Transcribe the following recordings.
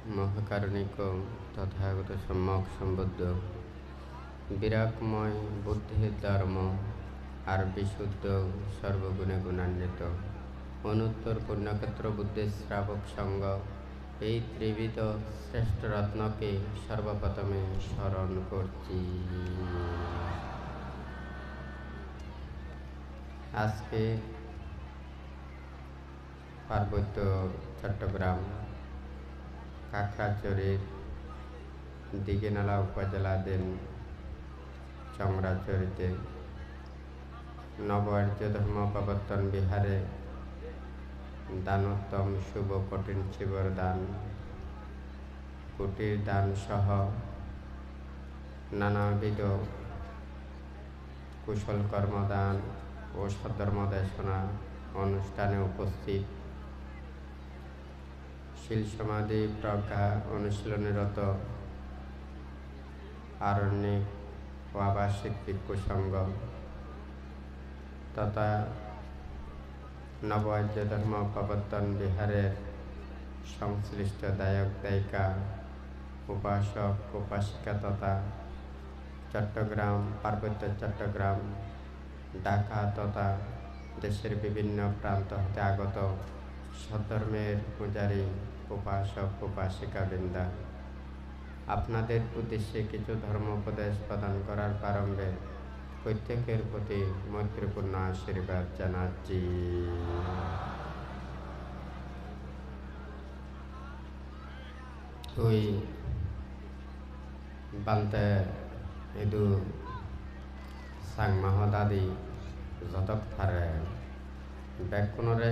মহাকারণিক তথাগত সম্যক সম্বুদ্ধ বিরাগময় বুদ্ধির ধর্ম আর বিশুদ্ধ সর্বগুণে গুণান্বিত অনুত্তর পুণ্যক্ষেত্র বুদ্ধির শ্রাবক সঙ্গ এই ত্রিবিধ শ্রেষ্ঠ রত্নকে সর্বপ্রথমে স্মরণ করছি। আজকে পার্বত্য চট্টগ্রাম কাকড়াচড়ির দিঘিনালা উপজেলাধীন চংরাচড়িতে নব আর্য ধর্ম প্রবর্তন বিহারে দানোত্তম শুভ কঠিন শিবর দান কুটির দান সহ নানাবিধ কুশল কর্মদান ও সদ্ধর্মদেশনা অনুষ্ঠানে উপস্থিত শিল সমাধি প্রজ্ঞা অনুশীলনরত আরণ্যিক ও আবাসিক ভিক্ষু সংঘ তথা নব আর্য ধর্ম প্রবর্তন বিহারের সংশ্লিষ্ট দায়ক দায়িকা উপাসক উপাসিকা তথা চট্টগ্রাম পার্বত্য চট্টগ্রাম ঢাকা তথা দেশের বিভিন্ন প্রান্ত হতে আগত সধর্মের পূজারী উপাসক উপাসিকাবৃন্দা, আপনাদের উদ্দেশ্যে কিছু ধর্ম উপদেশ প্রদান করার প্রারম্ভে প্রত্যেকের প্রতি মৈত্রীপূর্ণ আশীর্বাদ জানাচ্ছি। তুই বান্তে এদু সাংমাহ দাদি যতক ফারে ব্যাকুণরে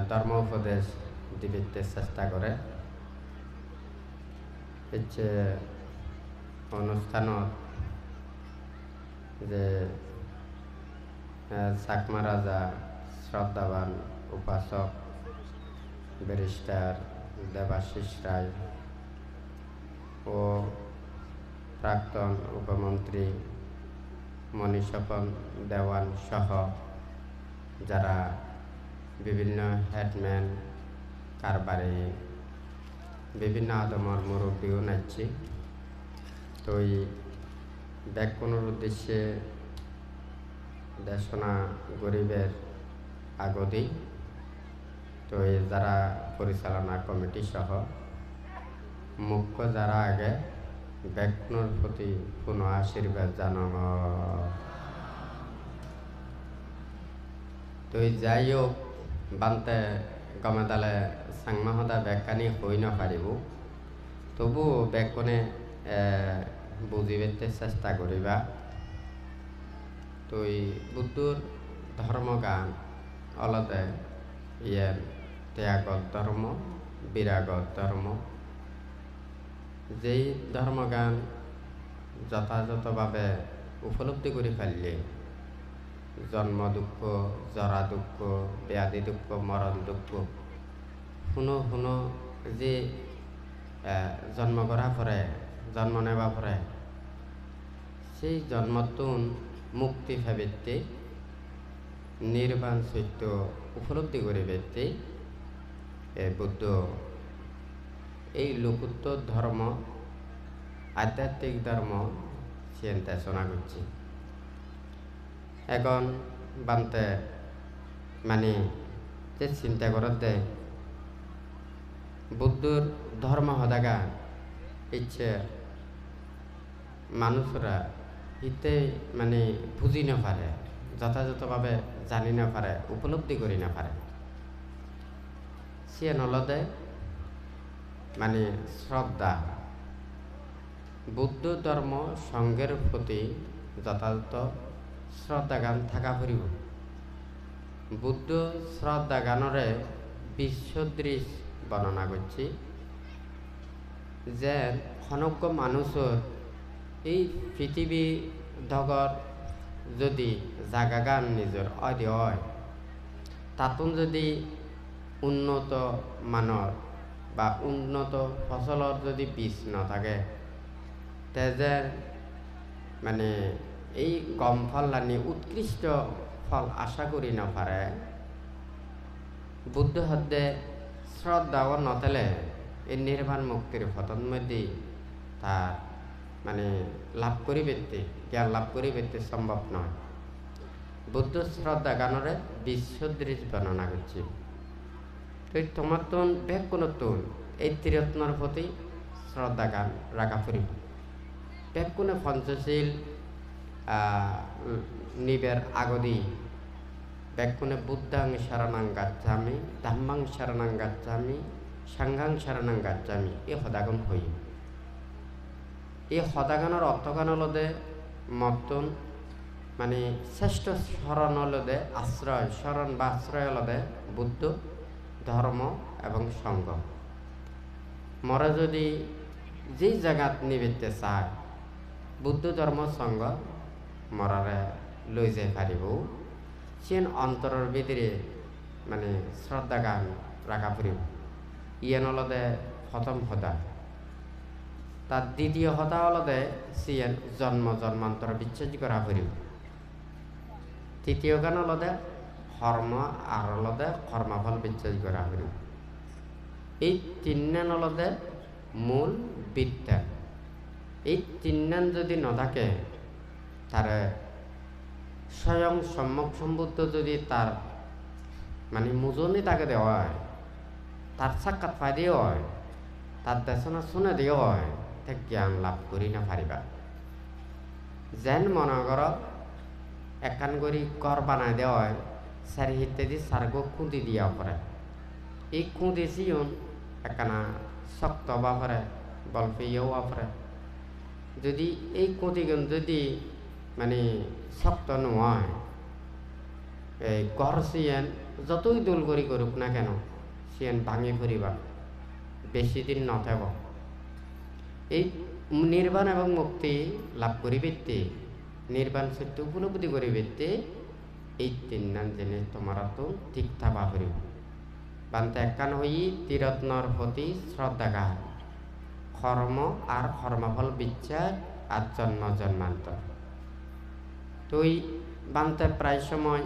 ধর্ম উপদেশ দিবিতে চেষ্টা করে হচ্ছে অনুষ্ঠানত যে চাকমা রাজা শ্রদ্ধাবান উপাসক ব্যারিস্টার দেবাশিস রায় ও প্রাক্তন উপমন্ত্রী মণিস্বপন দেওয়ান সহ যারা বিভিন্ন হেডম্যান কারবারে বিভিন্ন আদমর মুরব্বীও নাচছি। তো এই ব্যাকুণের উদ্দেশ্যে দেশনা গরিবের আগদি তো এই যারা পরিচালনা কমিটি সহ মুখ্য যারা আগে ব্যাকুণের প্রতি পুনঃ আশীর্বাদ জানানো। তো যাই হোক বান্তে গমেদালে সাংমাহদা ব্যাখ্যানি হই নপারিব তবু ব্যাকুণে বুঝিবেতে চেষ্টা করিবা। তো বুদ্ধর ধর্মগান অলতে ইয়ার ত্যাগত ধর্ম বিরাগত ধর্ম যেই ধর্মগান যথাযথভাবে উপলব্ধি করে ফেললে জন্ম দুঃখ জরা দুঃখ ব্যাধি দুঃখ মরণ দুঃখ শুনো শুনো যে জন্ম করা পরে জন্ম নেওয়া পরে সেই জন্মতুন মুক্তি ভাবিতে নির্বাণ সত্য উপলব্ধি করে বেতে বুদ্ধ এই লোকোত্তর ধর্ম আধ্যাত্মিক ধর্ম চিন্তা শোনা করছে। এখন বান্তে মানে যে চিন্তা করার দেয় বুদ্ধর ধর্ম হদাগা ইচ্ছে মানুষরা হিতে মানে বুঝি না পারে যথাযথভাবে জানি না পারে উপলব্ধি করি না পারে সে নলদে মানে শ্রদ্ধা বুদ্ধ ধর্ম সঙ্গের প্রতি যথাযথ শ্রদ্ধাগান থাকা ফুরিব। বুদ্ধ শ্রদ্ধাগানরে বিশ্বদৃশ বর্ণনা করছি যে সমগ্র মানুষের এই পৃথিবী ধগর যদি জাগাগান নিজের অধি হয় তাতুন যদি উন্নত মানৰ বা উন্নত ফসলৰ যদি বীজ নাথাকে তেজে মানে এই কম ফল লানি উৎকৃষ্ট ফল আশা করি নপারে বুদ্ধ হদ্দে শ্রদ্ধাও নতেলে এই নির্বাণ মুক্তির পথের মধ্যে তার মানে লাভ করিবেতে জ্ঞান লাভ করিবেতে সম্ভব নয়। বুদ্ধ শ্রদ্ধা গানরে বিশ্বদৃশ বর্ণনা করছি। তো তোমার তোন বেগ কোনো তোন এই ত্রিরত্নর প্রতি শ্রদ্ধা গান রাখা ফুরিব। বেগ কোনো পঞ্চশীল নিবের আগদি বেগ কোনো বুদ্ধাং শরণাং গাচ্ছামি, ধাম্মাং শরণাং গাচ্ছামি, সাংঘাং শরণাং গাচ্ছামি এই সদাগন হই। এই সদাগানের অর্থগান হলদে মতন মানে শ্রেষ্ঠ শরণ হলদে আশ্রয়, শরণ বা আশ্রয় হলদে বুদ্ধ ধর্ম এবং সংঘ। মরা যদি যে জায়গাত নিবেতে চায় বুদ্ধ ধর্ম সংঘ মরারে লৈ যাই পারিব। সেন অন্তরের ভিতরে মানে শ্রদ্ধা গান রাখা ফুরিব। ইয়ান হলদে প্রথম সদা। তার দ্বিতীয় সদা হলদে সিয়েন জন্ম জন্মান্তর বিচ্ছেদ করা ফুরিব। তৃতীয় গান হলদে কর্ম আর হলদে কর্মফল বিচ্ছেদ করা ফুরিব। এই তিননান হলদে মূল বিদ্যা। এই তিননান যদি নথাকে তার স্বয়ং সম্যক সম্বুদ্ধ যদি তার মানে মুজনি তাকে দেওয়া হয়, তার সাক্ষাৎ পাই দিয়ে হয়, তার দেশনা শুনে দিয়ে হয়, তে জ্ঞান লাভ করি না পারিবা। যেন মনে কর একান করি ঘর বানাই দেওয়া হয়, সারি ইত্যাদি সারগো খুঁদি দিয়া পরে। এই খুঁদি সিয়ন একখানা শক্ত বা পরে গল্পে ইয়েও পরে। যদি এই খুঁদিগুন যদি মানে শক্ত নয়, এই ঘর সিয়েন যতই দোল করি করুক না কেন সিয়েন ভাঙি ফুরিবা, বেশি দিন নথেব। এই নির্বাণ এবং মুক্তি লাভ করিবেতে, নির্বাণ সত্য উপলব্ধি করিবেতে এই তিন নাম জেনে তোমার তো ঠিক থাকা ফুরিব। বান্তে একান হই ত্রিরত্নর প্রতি শ্রদ্ধা গান, কর্ম আর কর্মফল বিচার আর জন্ম জন্মান্তর। তুই বান্তে প্রায় সময়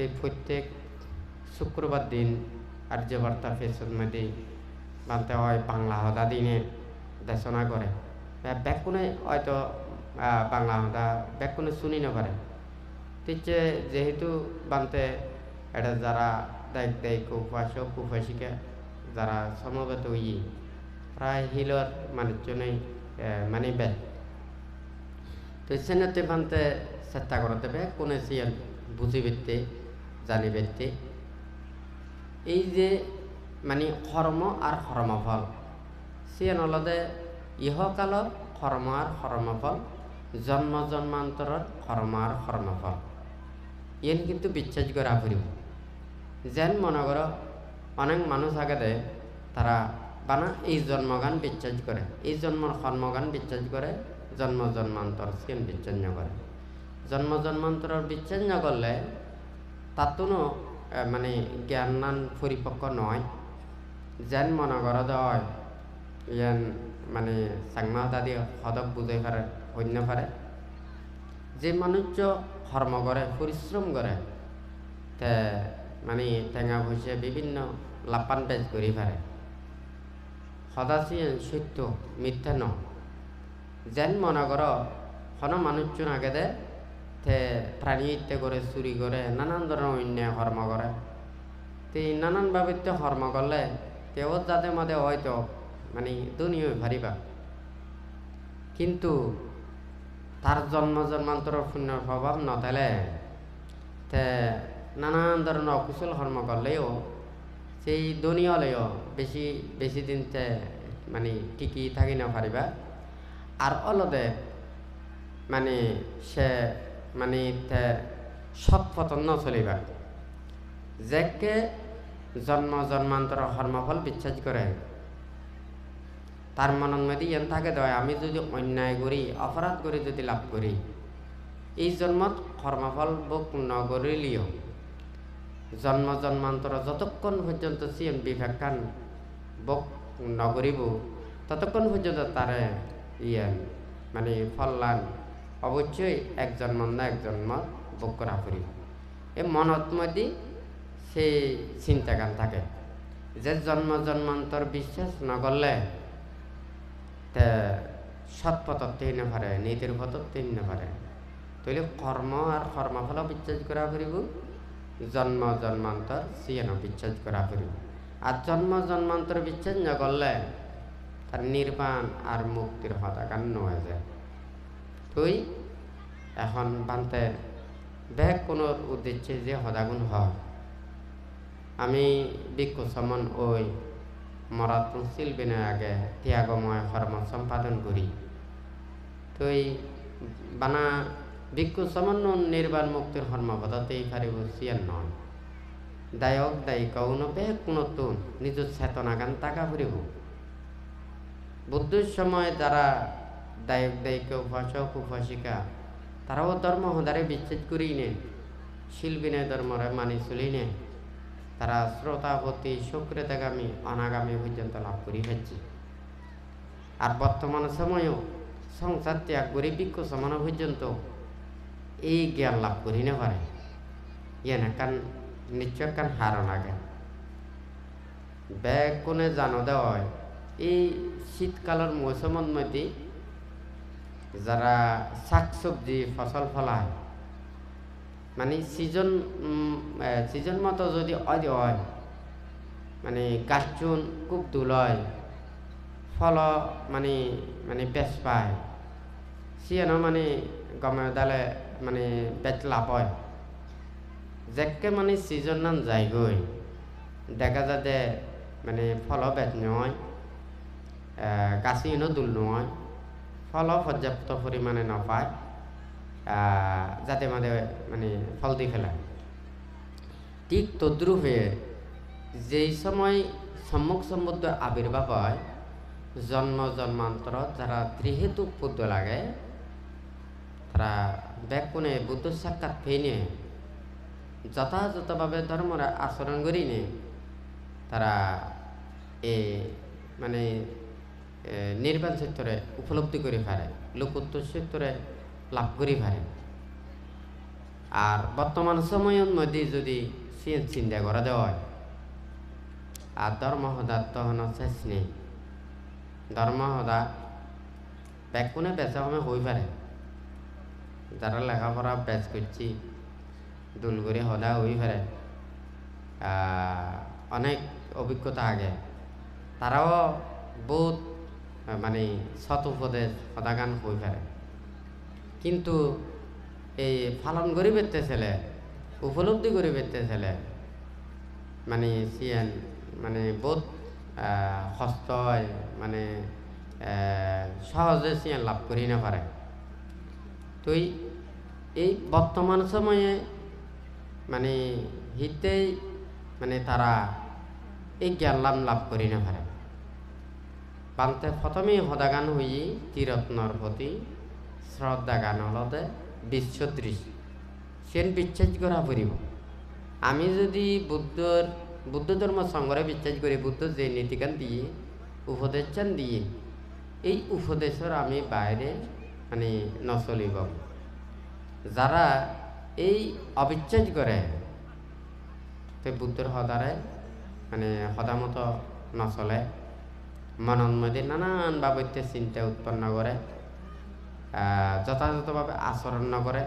এই প্রত্যেক শুক্রবার দিন আর্যবার্তা ফেসের মধ্যে বান্তে হয় বাংলা হদা দিনে দেশনা করে। ব্যাকুনে হয়তো বাংলা হদা ব্যাকুনে শুনি না পারে। তিচ্ছে যেহেতু বান্তে এটা যারা দায়িত্ব দেয় উপাসক উপাসিকা যারা সমবেত হই প্রায় হিলর মানুষজনেই মানে ব্যয়। তো সেনাতে বানতে চেষ্টা করতে হবে কোনে সিয়ান বুঝিবেতে জানিবেতে। এই যে মানে কর্ম আর কর্মফল সিয়ান হলদে ইহকালর কর্ম আর কর্মফল, জন্ম জন্মান্তরের কর্ম আর কর্মফল ইয়েন কিন্তু বিশ্বাস করা ফুরিব। যেন মনে কর অনেক মানুষ আগে দেয় তারা বানা এই জন্মগান বিশ্বাস করে, এই জন্মর কর্মগান বিশ্বাস করে, জন্ম জন্মান্তর সিয়ান বিশ্বাস ন করে। জন্ম জন্মান্তরের বিশ্বাস ন করলে তাতো মানে জ্ঞান পরিপক্ক নয়। যেন মনে কর হয় ইয়ান মানে চাংমা দাদি সদক বুঝাই পারে অন্য পারে। যে মানুষ কর্ম করে পরিশ্রম করে তে মানে টেঙা ভুষে বিভিন্ন লাপান পেজ করি পারে, সদাচি সত্য মিথ্যা ন। যেন মনে কর কোনো মানুষজন আগে দে তে প্রাণী হত্যা করে, চুরি করে, নানান ধরনের অন্যায় কর্ম করে। তো নানানভাবে কর্ম করলে তেও যাতে মধ্যে হয়তো মানে দুনিয়া ভারিবা, কিন্তু তার জন্ম জন্মান্তরের পুণ্যের প্রভাব নথালে তে নানান ধরনের অকুশল কর্ম করলেও সেই দুনিয়ালেও বেশি বেশি দিন তে মানে টিকি থাকি না পারিবা। আর অলদে মানে সে মানে তে সৎ পতন ন চলিবা। যাকে জন্ম জন্মান্তরের কর্মফল বিশ্বাস করে তার মনের মধ্যে ইয়ান থাকে দেয় আমি যদি অন্যায় করি, অপরাধ করি, যদি লাভ করি এই জন্মত কর্মফল ভোগ নকরিলেও জন্ম জন্মান্তর যতক্ষণ পর্যন্ত সিএম বিবেকান ভোগ নকরিব ততক্ষণ পর্যন্ত তারে ইয়ান মানে ফললান অবশ্যই এক জন্ম না এক জন্ম ভোগ করা ফুরিব। এই মনত মধ্যে সেই চিন্তাগান থাকে। যে জন্ম জন্মান্তর বিশ্বাস নগরলে তে সৎপথত না পারে নীতির পথত না পারে তাহলে কর্ম আর কর্মফল বিশ্বাস করা ফুরিব জন্ম জন্মান্তর সিয়েন বিশ্বাস করা ফুরিব আর জন্ম জন্মান্তর বিশ্বাস নগরলে তার নির্বাণ আর মুক্তির হতাকান নয় যায় তুই এখন বানতে ব্যাগ কোনো উদ্দেশ্যে যে হদাগুণ হয় আমি ভিক্ষু সমন ওই মরাতুল শিল্পীনে আগে ত্যাগময় কর্ম সম্পাদন করি তুই বানা ভিক্ষু সমন নির্বাণ মুক্তির কর্মপদ্ধতি পারিব সিয়ান নয় দায়ক দায়িকা কোনো ব্যাগ কোনো তুন নিজ চেতনা গান টাকা ফুরিব বুদ্ধের সময় যারা দায়ক দায়িকা উপাসক উপাসিকা তারাও ধর্ম হদারে বিশ্বাস করি নে শিল্পীনে ধর্মরে মানি চলি নে তারা শ্রোতাপতি সুকৃতগামী অনাগামী পর্যন্ত লাভ করি ফেলছে আর বর্তমান সময়ও সংসার ত্যাগ করে ভিক্ষু সমান পর্যন্ত এই জ্ঞান লাভ করি না পারে ইয়ে না কান নিশ্চয় কান হারণ আগে ব্যাগ কোনে জানো দেওয়া হয় এই শীতকালের মৌসুমের মধ্যে যারা শাকসবজি ফসল ফলায় মানে সিজন মতো যদি হয় মানে গাছচুন খুব দুলয় ফল মানে মানে বেশ পায় সিয়ানো মানে গমে দালে মানে বেচ লাভ হয় যেকে মানে সিজন নান যায় গই দেখা যাতে মানে ফল বেচ নয় গাছিনো দুল নয় ফল পর্যাপ্ত পরিমাণে নপায় যাতে মাঝে মানে ফল দিয়ে ফেলায় ঠিক তদ্রূপে যেই সময় সম্মুখ সম্বুদ্ধ আবির্ভাব হয় জন্ম জন্মান্তর যারা ত্রিহেতু বুদ্ধ লাগে তারা ব্যাকুণে বুদ্ধ সাক্ষাৎ পেয়ে যথাযথভাবে ধর্মরা আচরণ করি নে তারা মানে নির্বাণ ক্ষেত্রে উপলব্ধি করে পারে লোকোত্তর ক্ষেত্রে লাভ করি পারে আর বর্তমান সময়ের মধ্যে যদি চিন্তা করা দেওয়া হয় আর ধর্মহদা তখন শেষ নেই ধর্মহদা ব্যাকুণে বেচা হমে হয়ে পারে যারা লেখাপড়া বেচ করছি দুল করে হদা হয়ে পারে অনেক অভিজ্ঞতা আগে তারাও বহুত মানে সৎ উপদেশ সদাগান হয়ে পারে কিন্তু এই পালন করি পেতে ছেলে উপলব্ধি করি পেতে ছেলে মানে সিয়ান মানে বহুত কষ্ট হয় মানে সহজে সিয়ান লাভ করি না পারে তো এই বর্তমান সময়ে মানে হিতেই মানে তারা এই জ্ঞান লাভ করি না পারে পান্তে প্রথমেই সদাগান হই ত্রিরত্নর প্রতি শ্রদ্ধা গান হলতে বিশ্বদৃশ্য সেন বিশ্বাস করা পড়ব আমি যদি বুদ্ধ ধর্ম সংগ্রহে বিশ্বাস করি বুদ্ধ যে নীতিকান দিয়ে উপদেশান দিয়ে এই উপদেশের আমি বাইরে মানে নচলিব যারা এই অবিশ্বাস করে তো বুদ্ধর সদারে মানে সদামতো নচলে মনের মধ্যে নানান বাবদে চিন্তা উৎপন্ন করে যথাযথভাবে আচরণ নকরে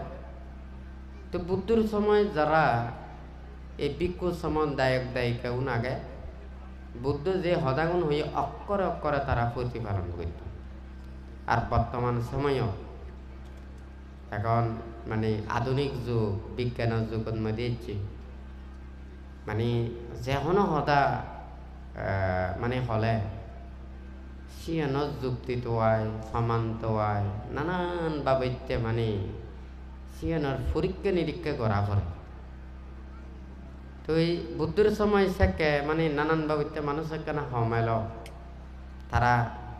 তো বুদ্ধর সময় যারা এই ভিক্ষু সমান দায়ক দায়িকাও নাগে বুদ্ধ যে সদাগুণ হয়ে অক্ষরে অক্ষরে তারা প্রতিপালন করত আর বর্তমান সময়ও এখন মানে আধুনিক যুগ বিজ্ঞানের যুগের মধ্যে মানে যেকোনো সদা মানে হলে সিয়ানত যুক্তি তোয়ায় সমান্ত হয় নানান বাবদে মানে সিয়ানোর পরীক্ষা নিরীক্ষা করা পড়ে তো এই বুদ্ধের সময় শেখে মানে নানান বাবদে মানুষ কেন হমাইল তারা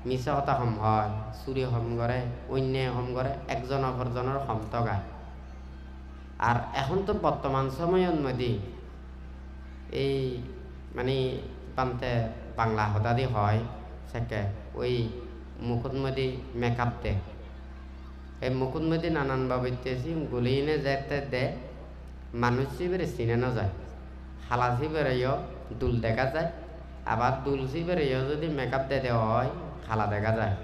মিছা কথা হম হয় চুরি হম করে অন্যায় হম করে একজন অপরজনের হম তগায় আর এখন তো বর্তমান সময়ের মধ্যে এই মানে পান্তে বাংলা হদাদি হয় শেখে ওই মুখত মধ্যে মেকআপ দেয় এই মুখত মধ্যে নানান বাবদে গুলিনে যেতে দে মানুষ বেড়ে চিনে না যায় হালাসি বেড়েও দুল দেখা যায় আবার তুলসী বেরিয়েও যদি মেকআপ দিয়ে দেওয়া হয় খালা দেখা যায়।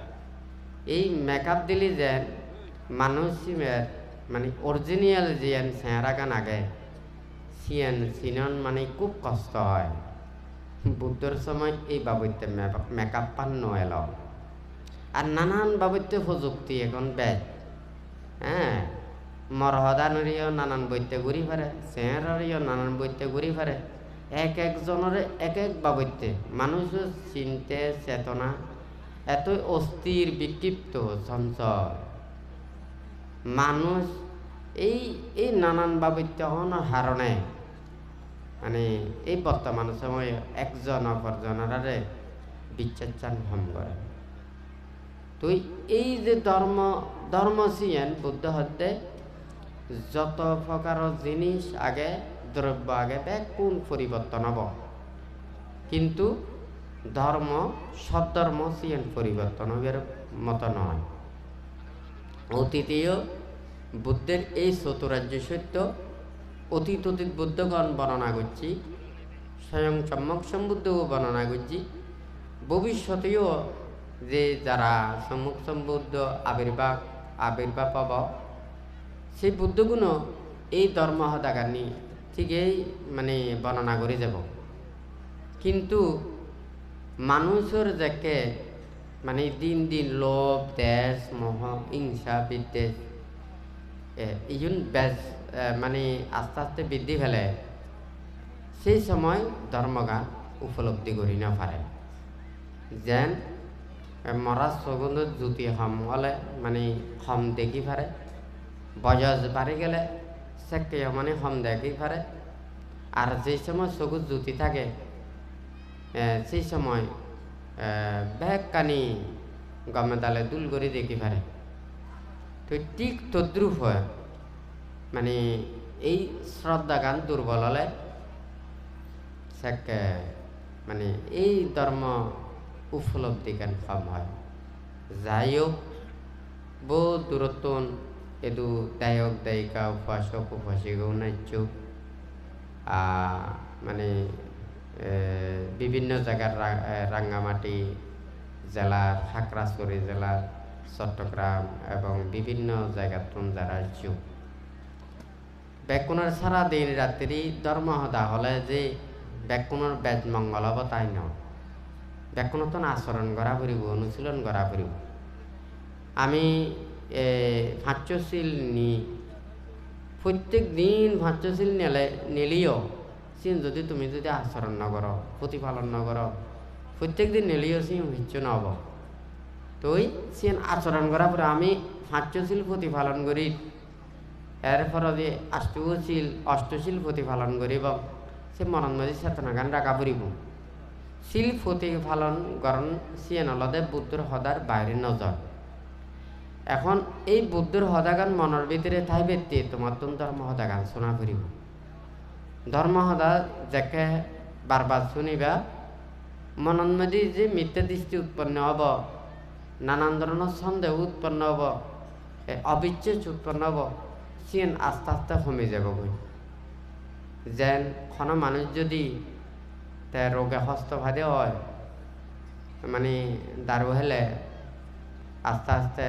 এই মেকআপ দিলে যেন মানুষের মানে অরিজিনাল যেন চেহারা গান আগে সিয়ান সিনন মানে খুব কষ্ট হয়। বুদ্ধর সময় এই বাবুতে মেকআপ পান্ন এলো আর নানান বাবুতে প্রযুক্তি এখন বেদ। হ্যাঁ, মরহদানরিও নানান বইতে ঘুরি পারে, চেহারারিও নানান বইতে ঘুরি পারে। এক একজনের এক এক বাবুতে মানুষের চিন্তে চেতনা এতই অস্থির বিক্ষিপ্ত চঞ্চল। মানুষ এই এই নানান বাবুতে হওয়ার হারণে মানে এই বর্তমান সময়ে একজন অপরজনের বিচার হম করে। তুই এই যে ধর্ম সিয়েন বুদ্ধ হতে যত প্রকার জিনিস আগে দ্রব্য আগে কোন পরিবর্তন হব, কিন্তু ধর্ম সব ধর্ম সিয়েন পরিবর্তন হবার মতো নয়। অতীতীয় বুদ্ধের এই চতুরার্য সত্য অতীত বুদ্ধগণ বর্ণনা করছি, স্বয়ং সম্যক সম্বুদ্ধও বর্ণনা করছি। ভবিষ্যতেও যে যারা সম্মুখ সম্বুদ্ধ আবির্ভাব পাব সেই বুদ্ধগুণ এই ধর্ম হদাগানি ঠিকই মানে বর্ণনা করে যাব। কিন্তু মানুষের যাকে মানে দিন দিন লোভ দেশ মোহ হিংসা বিদ্বেষ ইজুন বেশ মানে আস্তে আস্তে বৃদ্ধি ফেলে, সেই সময় ধর্মগান উপলব্ধি করি না পারে। যেন মরাজ সগুন্দ জ্যোতি হম হলে মানে হম দেখি পারে, বয়স বাড়ি গেলে সেকে মানে হম দেখি পারে। আর যে সময় সগুজ জ্যোতি থাকে সেই সময় ব্যাগ কানি গমে দালে দুল করে দেখি পারে। তো ঠিক তদ্রুপ হয় মানে এই শ্রদ্ধা গান দুর্বল হলে সেকে মানে এই ধর্ম উপলব্ধি গান কম হয়। যাই হোক, বহু দূরত্ব এদু দায়ক দায়িকা উপাসক উপাসিকাও নাইচ মানে বিভিন্ন জায়গার রাঙ্গামাটি জেলার, খাগড়াছড়ি জেলার, চট্টগ্রাম এবং বিভিন্ন জায়গার যারা চুপ ব্যাকুণের সারা দিন রাত্রি ধর্ম হদা হলে যে ব্যাকুণের বেদ মঙ্গল হব তাই নয়। ব্যাকুণতন আচরণ করা ফুরিব, অনুশীলন করা ফুরিব। আমি ভাষ্যশীল নি প্রত্যেক দিন ভাষ্যশীল নিলেও সিন যদি তুমি যদি আচরণ নকর প্রতিপালন নকর প্রত্যেক দিন নিলেও সিন হিচ্ছু নহব। তুই সিন আচরণ করা পরে আমি ভাষ্যশীল প্রতিপালন করি এরপর যে অষ্টশীল প্রতিপালন করিব সে মনের মধ্যে চেতনা গান রাখা ফুরিব। শিল প্রতিপালন করণ সিয়েন অলদে বুদ্ধর হদার বাইরে নজর। এখন এই বুদ্ধর হদাগান মনের ভিতরে তাই ব্যক্তি তোমার তো ধর্ম হদাগান শোনা ফুরিব। ধর্ম হদা যাকে বারবার শুনিবা মনের মধ্যে যে মিথ্যা দৃষ্টি উৎপন্ন হব, নানান ধরনের সন্দেহ উৎপন্ন হব, অবিচ্ছেদ উৎপন্ন হব, সিয়েন আস্তে আস্তে কমে যাব। যেন কোনো মানুষ যদি তার রোগে হস্তভাদে হয় মানে দারু হলে আস্তে আস্তে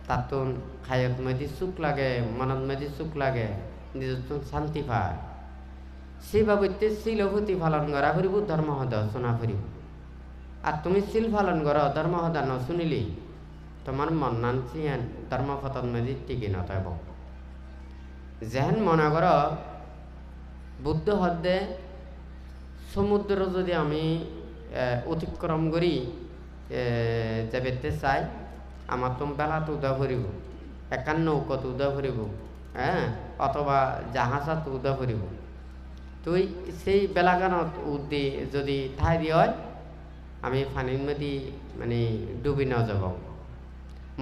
তাতুন খায়ত মধ্যে সুখ লাগে, মনত মধ্যে সুখ লাগে, নিজের শান্তি পায়। সেই বাবদে শিল প্রতিপালন করা ফুরিব, ধর্ম হদা শোনা ফুরিব। আর তুমি শিল পালন করো ধর্ম হদা ন শুনিলি তোমার মন নান সিয়ান ধর্মপতন মধ্যে টিকি নথাইব। যেন মনে কর বুদ্ধ হদ্দে সমুদ্র যদি আমি অতিক্রম করি যাবেতে চাই আমার তো বেলাত উদা ফুরিব, একান নৌকত উদা ফুরিব, হ্যাঁ, অথবা জাহাজত উদা ফুরিব। তুই সেই বেলাগানত উদ্দি যদি ঠাই দিয়ে হয় আমি পানির মধ্যে মানে ডুবি ন যাব।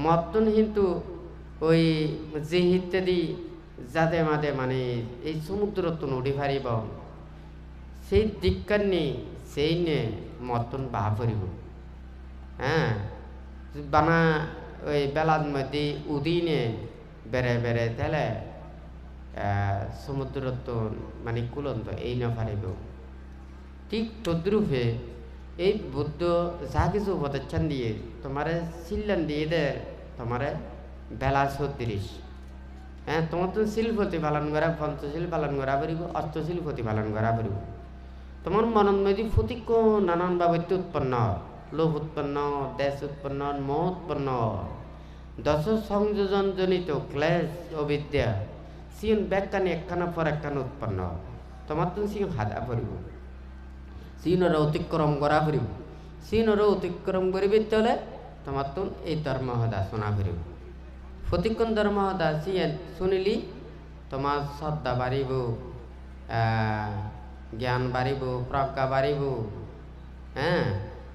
মতন কিন্তু ওই যে ইত্যাদি যাতে মাদে মানে এই সমুদ্রত নদী ফারিব সেই দিককার নেই সেই নে মতন বাহা ফুরিব। হ্যাঁ, বানা ওই বেলার মধ্যে উদিনে বেড়ে বেড়ে তাহলে সমুদ্রত মানে কুলন্ত এই না ফারিব। ঠিক তদ্রূপে এই বুদ্ধ যা কিছু উপদেশান দিয়ে তোমারে শিল্লান দিয়ে দে তোমারে বেলা 36 হ্যাঁ তোমার তো শিল প্রতিপালন করা পঞ্চশীল পালন করা পারিব অষ্টশীল প্রতিপালন করা পারিব তোমার মনত মধ্যে প্রতীক নানান বাবদ উৎপন্ন লোভ উৎপন্ন দেশ উৎপন্ন মোহ উৎপন্ন দশ সংযোজন জনিত ক্লেশ অবিদ্যা সিন ব্যাখ্যানি একখানা পর একখানা উৎপন্ন তোমার তো সিন হাদা পড়িব সিনর অতিক্রম করা পড়িব সিনর অতিক্রম করিবে চলে তোমার তো এই ধর্ম হদা শোনা পড়িব প্রতিক্ষণ ধর্ম হদা সিন শুনিলি তোমার শ্রদ্ধা বাড়িব জ্ঞান বাড়িব প্রজ্ঞা বাড়িব হ্যাঁ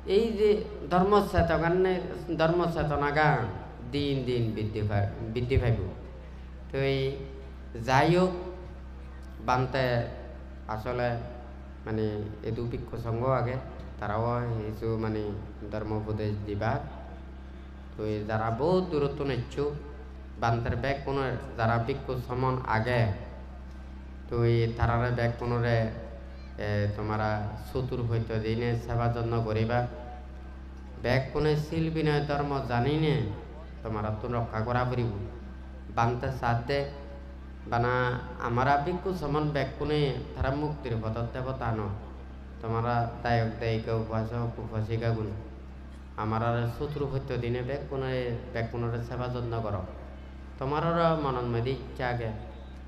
এই যে ধর্মচেতনা গান দিন দিন বৃদ্ধি পাইব তো এই যাই হোক বানতে আসলে মানে এই দুভিক্ষ সংঘ আগে তারাও কিছু মানে ধর্ম উপদেশ দিবা তো যারা বহুত দূরত্ব নিচ্ছ বান্তের ব্যাগ কোনো যারা ভিক্ষু সমন আগে তো এই তারারে ব্যাগ কোনোরে তোমারা চতুর্ভৈত দিনে সেবা যত্ন করিবা ব্যাগ কোনে শিল বিনয় ধর্ম জানিনে তোমারা তো রক্ষা করা পারিব বান্তে সাথে বানা আমরা ভিক্ষু সমন ব্যাগ কোনে তারা মুক্তির পথত দেবতা ন তোমারা দায়ক দায়িকা উপাসক উপাসিকা গুণ আমরা চতুর্ভৈত দিনে ব্যাগ কোনোরে সেবা যত্ন কর তোমার মনের মধ্যে ইচ্ছা আগে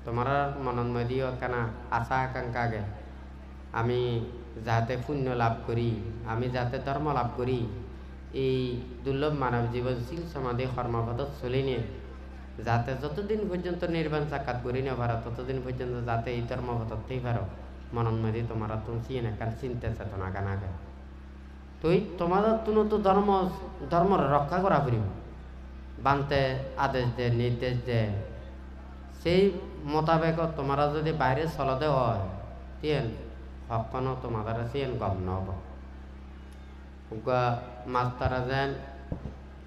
তোমার মনের মধ্যে কেনা আশা আকাঙ্ক্ষা আগে আমি যাতে পুণ্য লাভ করি আমি যাতে ধর্ম লাভ করি এই দুর্লভ মানব জীবনশীল সমাধি কর্মপথত চলি নিয়ে যাতে যতদিন পর্যন্ত নির্বাণ সাক্ষাৎ করি না পারো ততদিন পর্যন্ত যাতে এই ধর্মপথতেই পারো মনের মধ্যে তোমার তুমি চিনে কারণ চিন্তা চেতনা গান আগে তুই তোমাদের তুমি তো ধর্ম রক্ষা করা পারিব বানতে আদেশ দে নির্দেশ দে সেই মোতাবেক তোমরা যদি বাইরে চলতে হয় তিন কখনো তোমাদের সিন গম নহব মাস্টারা যেন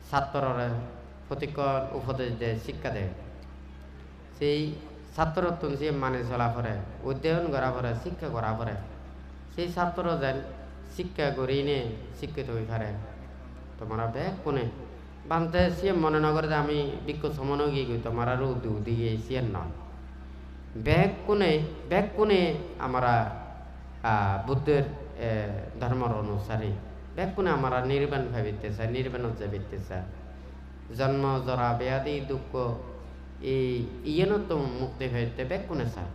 ছাত্ররে প্রতিকর উপদেশ দেয় শিক্ষা দেয় সেই ছাত্র তুমি সে মানে চলা পরে অধ্যয়ন করা পরে শিক্ষা করা পরে সেই ছাত্র যেন শিক্ষা করি নে শিক্ষিত হয়ে পারে তোমরা ব্যাগ কোনে বানতে সে মনে নগরে যে আমি ভিক্ষু সমনও গিয়ে গই তোমার আরও দিয়ে সিয়ান নয় ব্যাগ কোনে আমরা বুদ্ধের ধর্মের অনুসারী ব্যাগ কোনে আমরা নির্বাণ ভাবিতে চাই নির্বাণ যাবিতে চাই জন্ম জরা ব্যাধি দুঃখ ইয়েন তো মুক্তি হইতে ব্যাগ কোনে চায়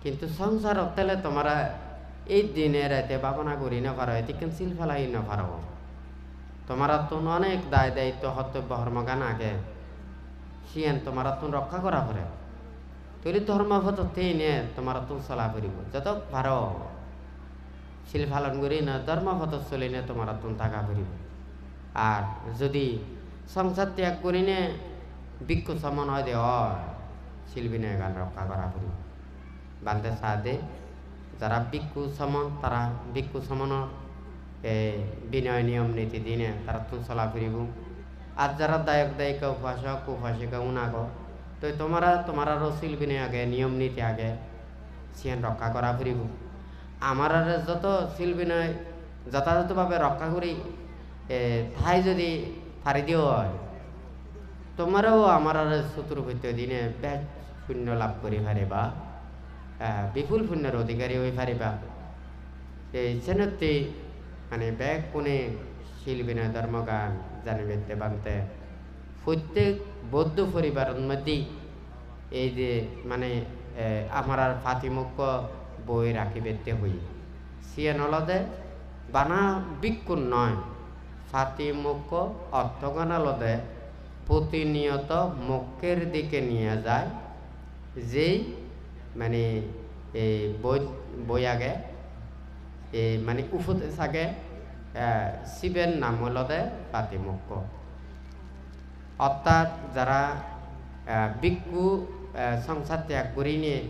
কিন্তু সংসার তেলে তোমরা এই দিনে রাতে ভাবনা করি না পারো এদিকে শিল ফেলাই না পারো তোমরা তো অনেক দায় দায়িত্ব কর্তব্য কর্মগান আগে সিয়ান তোমরা তো রক্ষা করা পরে তুই ধর্মপথতেই নে তোমরা তো চলা করিব যত পারো শিল পালন করি না ধর্মপথ চলি নে তোমরা তো থাকা করিব আর যদি সংসার ত্যাগ করি নে ভিক্ষু সমন হয় দে শিল বিনয় গান রক্ষা করা করিব বান্ধে সাদে যারা ভিক্ষু সমন তারা ভিক্ষু সমনের বিনয় নিয়ম নীতি দিনে তারা তো চলা ফিরিব আর যারা দায়ক দায়িকা উপাসক উপাসিকা উনাগ তো তোমার শিল বিনয় আগে নিয়ম নীতি আগে সিয়ান রক্ষা করা ফিরিব আমার যত শিল বিনয় যথাযথভাবে রক্ষা করি ঠাই যদি ফারি দিও হয় তোমারও আমার চতুর্ভুজ দিনে বেশ পুণ্য লাভ করি পারিবা বিপুল পুণ্যের অধিকারী হয়ে পারিবা এই সেনতে মানে ব্যাগ কোনে শিল বিনয় ধর্মগান জানিবে বানতে প্রত্যেক বৌদ্ধ পরিবারের মধ্যেই এই যে মানে আমার ফাতিমুখ্য বই রাখিবে হই সিয়ান অলদে বানা বিক্ষুণ নয় ফাতিমুখ্য অর্থগান অলদে প্রতিনিয়ত মুখের দিকে নিয়ে যায় যেই মানে এই বই আগে মানে উপদেশ আগে শিবের নাম হলদে পাতিমুখ্য অর্থাৎ যারা ভিক্ষু সংসার ত্যাগ করি নিয়ে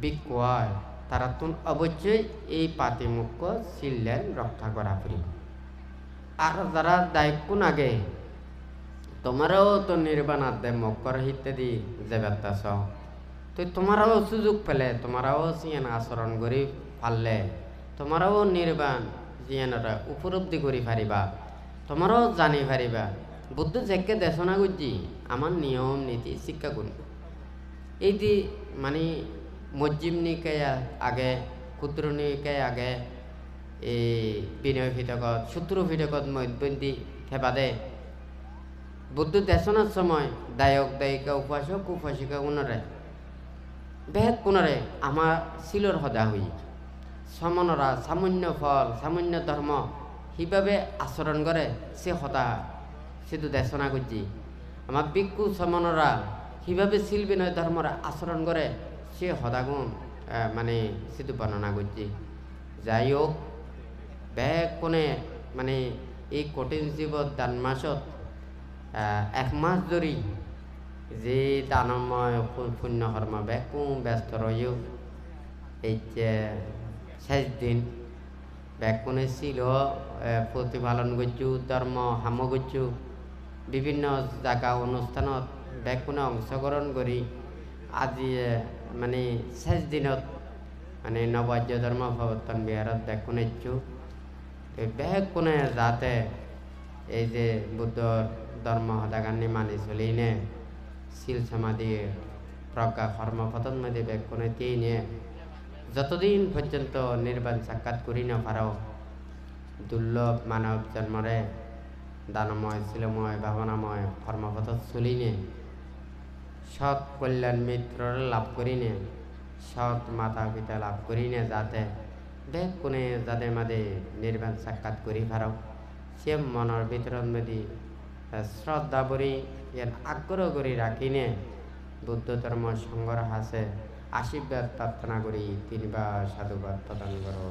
ভিক্ষু হয় তারা তো অবশ্যই এই পাতিমুখ্য শিলেন রক্ষা করা পড়িব আর যারা দায়িত্ব আগে তোমারও তো নির্বাণ আদে মকর ইত্যাদি যে বেতাস তো তোমারও সুযোগ পেলে তোমারও সিয়ান আচরণ করি পারলে তোমারও নির্বাণ ইয়ানরা উপলব্ধি করি পারিবা তোমারও জানি পারিবা বুদ্ধ যেকে দেশনা করছি আমার নিয়ম নীতি শিক্ষা করুন এই যে মানে মজ্জিম নিকায় আগে ক্ষুদ্র নিকায় আগে এই বিনয় ফিটকত সূত্র ফিটকত মধ্যবন্দি খেপাদে বুদ্ধ দেশনার সময় দায়ক দায়িকা উপাসক উপাসিকা উনরে বেহেদ কোনরে আমার শিলর সদা হই সমনরা সামান্য ফল সামান্য ধর্ম সেইভাবে আচরণ করে সে সদা সেতু দেশনা করছি আমার ভিক্ষু সমনরা সেইভাবে শিল বিনয় ধর্মর আচরণ করে সে সদাগুণ মানে সেতু বর্ণনা করছি যাই হোক বেগ কোনে মানে এই কঠিন জীবত দান মাসত 1 মাস ধরি যে দানময় পুণ্য কর্ম বেকুম ব্যস্ত রয়েও এই যে 6 দিন বেকুনে ছিল প্রতিপালন করছু ধর্ম হাম করছু বিভিন্ন জায়গা অনুষ্ঠানত বেকুনে অংশগ্রহণ করি আজি মানে 6 দিনত মানে নবাজ্য ধর্ম প্রবর্তন বিহারত বেকুনেছু বেকুনে যাতে এই যে বুদ্ধর ধর্ম সদাগানি মানি চলিনে শিল সমাধি প্রজ্ঞা কর্মপতন মধ্যে বেকুনে তিনে যতদিন পর্যন্ত নির্বাণ সাক্ষাৎ করি না পারো দুর্লভ মানব জন্মরে দানময় শিলময় ভাবনাময় কর্মপথ চলিনে সৎ কল্যাণ মিত্র লাভ করিনে সৎ মাতা পিতা লাভ করিনে যাতে বেগ কোনে যাতে মাদে নির্বাণ সাক্ষাৎ করি পারো সে মনের ভিতৰত মেদি শ্রদ্ধা বরি ইয়ান আগ্রহ করি রাখিনে বুদ্ধ ধর্ম সংগ্রহ আছে আশীর্বাদ প্রার্থনা করি 3বার সাধুবাদ প্রদান করো।